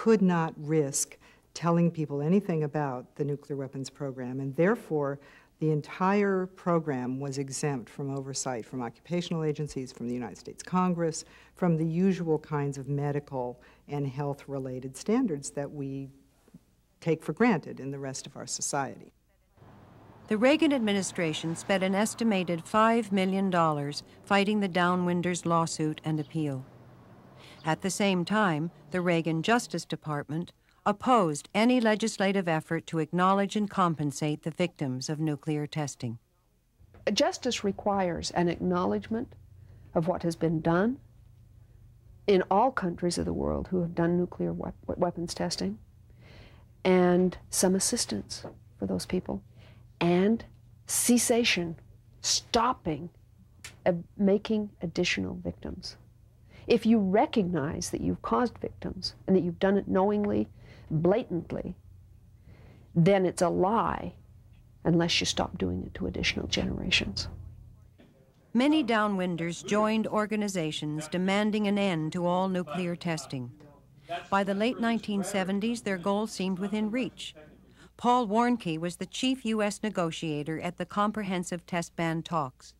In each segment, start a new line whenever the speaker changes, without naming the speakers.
could not risk telling people anything about the nuclear weapons program, and therefore the entire program was exempt from oversight from occupational agencies, from the United States Congress, from the usual kinds of medical and health-related standards that we take for granted in the rest of our society.
The Reagan administration spent an estimated $5 million fighting the Downwinders' lawsuit and appeal. At the same time, the Reagan Justice Department opposed any legislative effort to acknowledge and compensate the victims of nuclear testing.
Justice requires an acknowledgement of what has been done in all countries of the world who have done nuclear weapons testing, and some assistance for those people, and cessation, stopping of making additional victims. If you recognize that you've caused victims and that you've done it knowingly, blatantly, then it's a lie unless you stop doing it to additional generations.
Many downwinders joined organizations demanding an end to all nuclear testing. By the late 1970s, their goal seemed within reach. Paul Warnke was the chief U.S. negotiator at the Comprehensive Test Ban talks.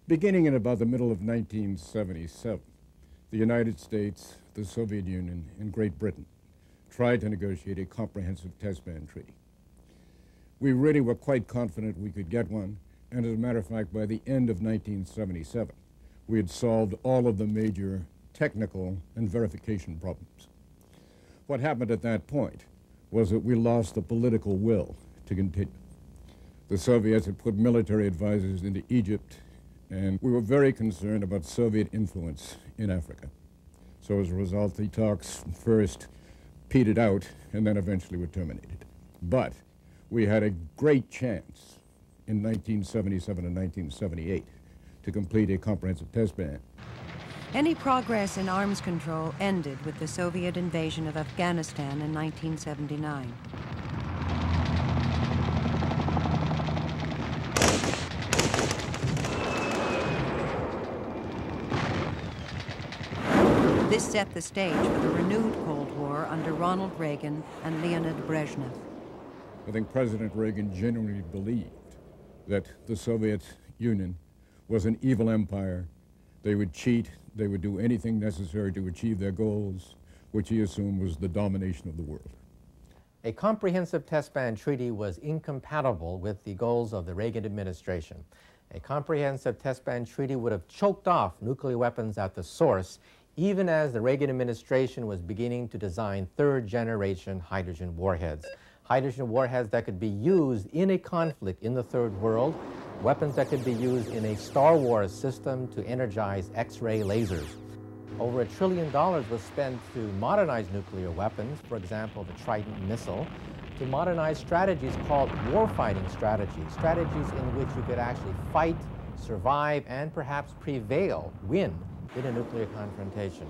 Beginning in about the middle of 1977, the United States, the Soviet Union, and Great Britain tried to negotiate a comprehensive test ban treaty. We really were quite confident we could get one, and as a matter of fact, by the end of 1977, we had solved all of the major technical and verification problems. What happened at that point was that we lost the political will to continue. The Soviets had put military advisors into Egypt, and we were very concerned about Soviet influence in Africa. So as a result, the talks first petered out and then eventually were terminated. But we had a great chance in 1977 and 1978 to complete a comprehensive test ban.
Any progress in arms control ended with the Soviet invasion of Afghanistan in 1979. This set the stage for the renewed Cold War under Ronald Reagan and Leonid Brezhnev.
I think President Reagan genuinely believed that the Soviet Union was an evil empire. They would cheat, they would do anything necessary to achieve their goals, which he assumed was the domination of the world.
A comprehensive test ban treaty was incompatible with the goals of the Reagan administration. A comprehensive test ban treaty would have choked off nuclear weapons at the source, even as the Reagan administration was beginning to design third-generation hydrogen warheads. Hydrogen warheads that could be used in a conflict in the Third World, weapons that could be used in a Star Wars system to energize X-ray lasers. Over $1 trillion was spent to modernize nuclear weapons, for example, the Trident missile, to modernize strategies called warfighting strategies, strategies in which you could actually fight, survive, and perhaps prevail, win in a nuclear confrontation.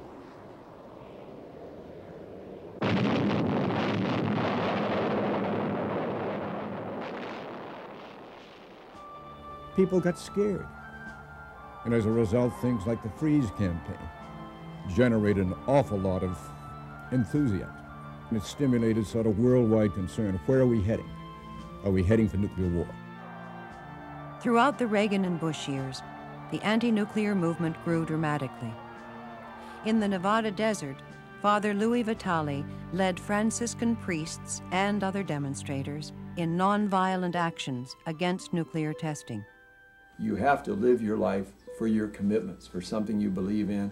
People got scared. And as a result, things like the Freeze campaign generated an awful lot of enthusiasm. And it stimulated sort of worldwide concern. Where are we heading? Are we heading for nuclear war?
Throughout the Reagan and Bush years, the anti-nuclear movement grew dramatically. In the Nevada desert, Father Louis Vitale led Franciscan priests and other demonstrators in nonviolent actions against nuclear testing.
You have to live your life for your commitments, for something you believe in.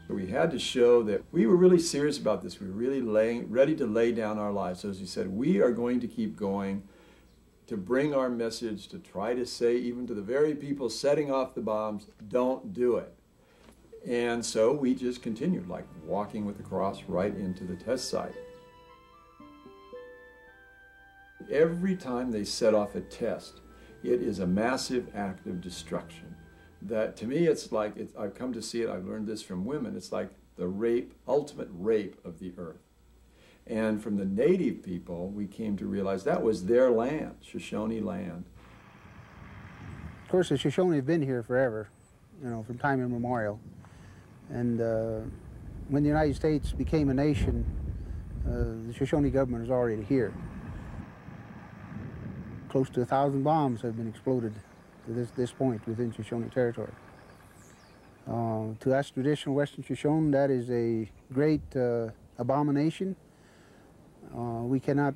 We had to show that we were really serious about this. We were really ready to lay down our lives. So as you said, we are going to keep going to bring our message, to try to say, even to the very people setting off the bombs, don't do it. And so we just continued, like walking with the cross right into the test site. Every time they set off a test, it is a massive act of destruction. That, to me, it's like, I've come to see it, I've learned this from women, it's like the rape, ultimate rape of the earth. And from the native people, we came to realize that was their land, Shoshone land.
Of course, the Shoshone have been here forever, you know, from time immemorial. And when the United States became a nation, the Shoshone government is already here. Close to 1,000 bombs have been exploded to this point within Shoshone territory. To us traditional Western Shoshone, that is a great abomination. We cannot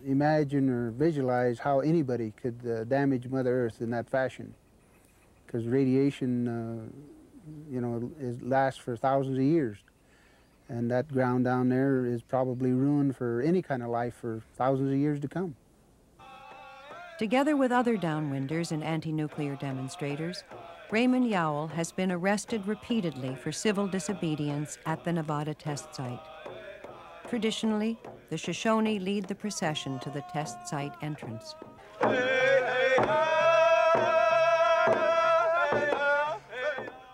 imagine or visualize how anybody could damage Mother Earth in that fashion, because radiation, lasts for thousands of years, and that ground down there is probably ruined for any kind of life for thousands of years to come.
Together with other downwinders and anti-nuclear demonstrators, Raymond Yowell has been arrested repeatedly for civil disobedience at the Nevada test site. Traditionally, the Shoshone lead the procession to the test site entrance.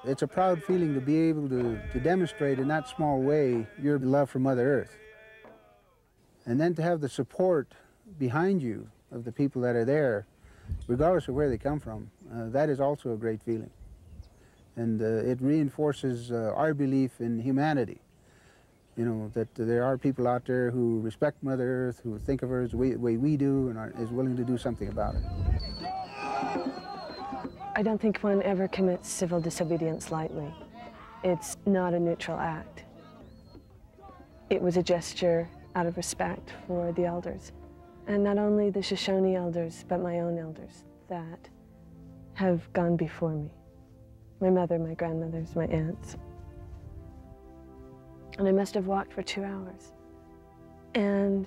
It's a proud feeling to be able to demonstrate in that small way your love for Mother Earth. And then to have the support behind you of the people that are there, regardless of where they come from, that is also a great feeling. And it reinforces our belief in humanity. You know, that there are people out there who respect Mother Earth, who think of her as the way we do, and is willing to do something about it.
I don't think one ever commits civil disobedience lightly. It's not a neutral act. It was a gesture out of respect for the elders. And not only the Shoshone elders, but my own elders that have gone before me. My mother, my grandmothers, my aunts. And I must have walked for 2 hours. And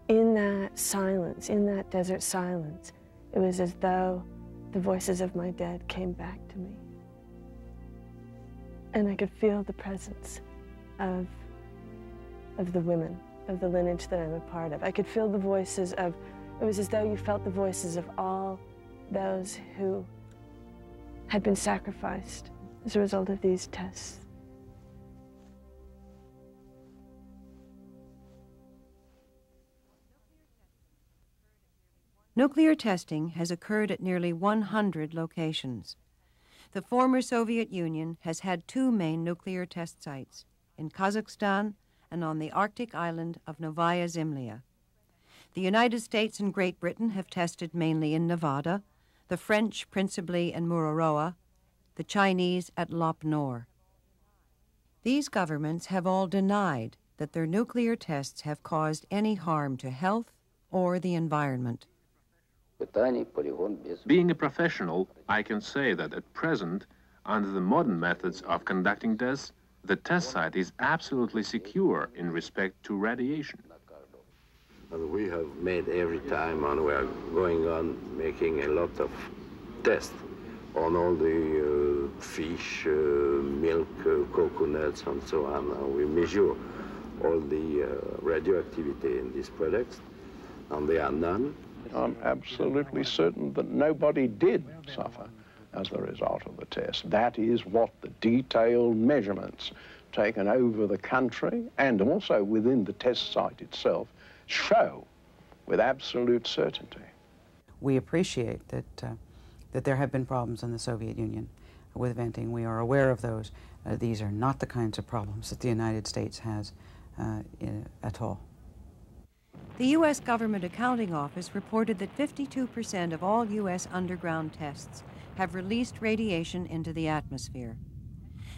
in that silence, in that desert silence, it was as though the voices of my dead came back to me. And I could feel the presence of the women, of the lineage that I'm a part of. I could feel the voices of, it was as though you felt the voices of all those who had been sacrificed as a result of these tests.
Nuclear testing has occurred at nearly 100 locations. The former Soviet Union has had 2 main nuclear test sites, in Kazakhstan and on the Arctic island of Novaya Zemlya. The United States and Great Britain have tested mainly in Nevada, the French principally in Mururoa, the Chinese at Lop Nor. These governments have all denied that their nuclear tests have caused any harm to health or the environment.
Being a professional, I can say that at present, under the modern methods of conducting tests, the test site is absolutely secure in respect to radiation.
And we have made every time, and we are going on making a lot of tests on all the fish, milk, coconuts, and so on. We measure all the radioactivity in these products, and there are none.
I'm absolutely certain that nobody did suffer as a result of the test. That is what the detailed measurements taken over the country and also within the test site itself show with absolute certainty.
We appreciate that there have been problems in the Soviet Union with venting. We are aware of those. These are not the kinds of problems that the United States has at all.
The U.S. Government Accounting Office reported that 52% of all U.S. underground tests have released radiation into the atmosphere.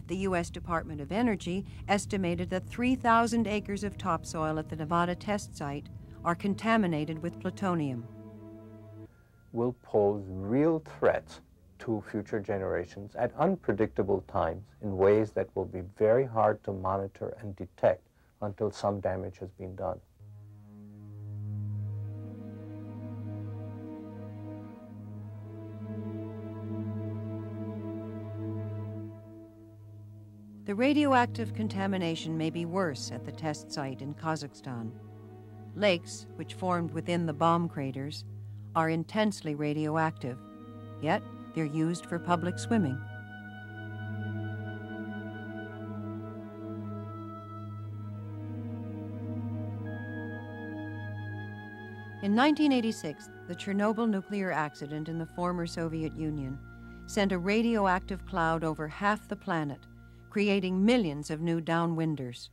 The U.S. Department of Energy estimated that 3,000 acres of topsoil at the Nevada test site are contaminated with plutonium.
Will pose real threats to future generations at unpredictable times in ways that will be very hard to monitor and detect until some damage has been done.
The radioactive contamination may be worse at the test site in Kazakhstan. Lakes, which formed within the bomb craters, are intensely radioactive, yet they're used for public swimming. In 1986, the Chernobyl nuclear accident in the former Soviet Union sent a radioactive cloud over half the planet, creating millions of new downwinders.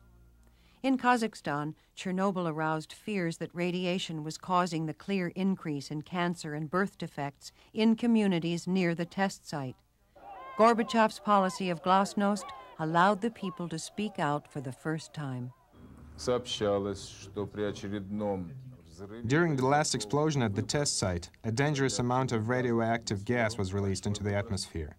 In Kazakhstan, Chernobyl aroused fears that radiation was causing the clear increase in cancer and birth defects in communities near the test site. Gorbachev's policy of glasnost allowed the people to speak out for the first time.
During the last explosion at the test site, a dangerous amount of radioactive gas was released into the atmosphere.